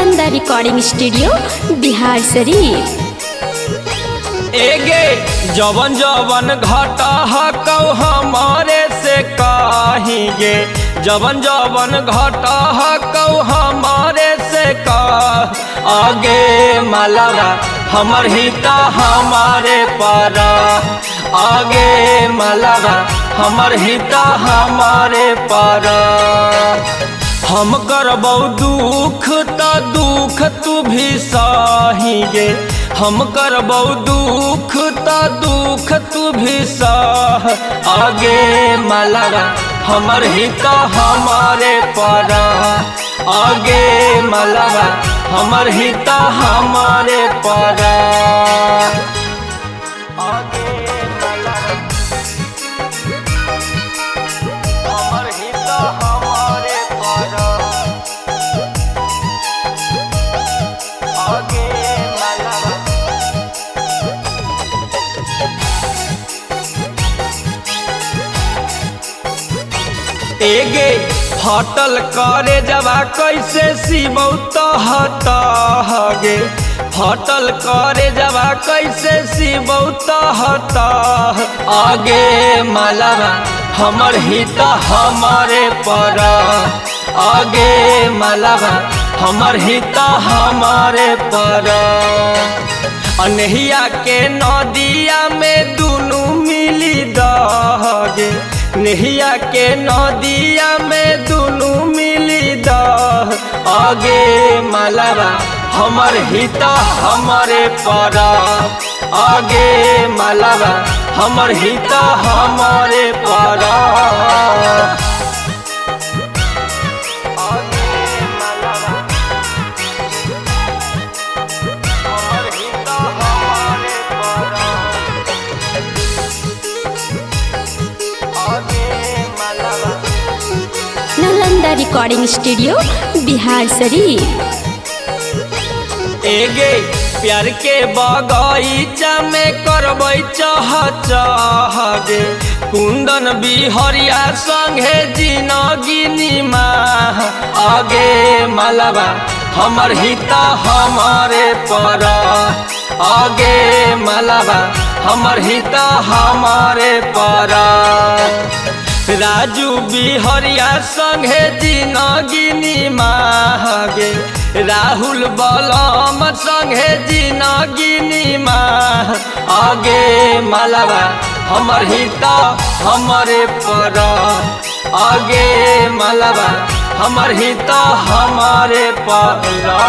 Nalanda recording studio Bihar Sharif. एगे जवन जवन घाटा हकौ हमारे से कहिगे, जवन जवन घाटा हकौ हमारे से कह। आगे मलबा हमर हिता हमारे पारा, आगे मलबा हमर हिता हमारे पारा। हम करबौ दुख त दुख तू भी सहिगे, हम करबौ दुख त दुख तू भी सह। आगे मलबा हमर हिता हमारे पारा, आगे मलबा हमर हिता हमारे पारा। आगे मलबा हमर हिता हमारे पारा, आगे मलबा एगे फटल करे जबा कैसे सिबौ तहगे, फटल करे जबा कैसे सिबौ तह। आगे मलबा हमर हिता हमारे पारा, आगे मलबा हमर हिता हमारे पारा। अनहिया के नदिया में दुनू मिली दहगे, नहिया के नदिया में दुनू मिली दह। आगे मलबा हमर हिता हमारे पारा, आगे मलबा हमर हिता हमारे पारा। आगे मलबा हमर हिता हमारे पारा, आगे मलबा नालंदा रिकॉर्डिंग स्टूडियो बिहार शरीफ। एगे प्यार के बगीचा में करबै चहगे, कुंदन बिहरिया संगे जिनगी निमाह। आगे मलबा हमर हिता हमारे पारा, आगे मलबा हमर हिता हमारे पारा। राजू बिहरिया संगे जिनगी निमागे, राहुल बलम संगे जिनगी निमाह। आगे मलबा हमर हिता हमारे पारा, आगे मलबा हमर हिता हमारे पारा।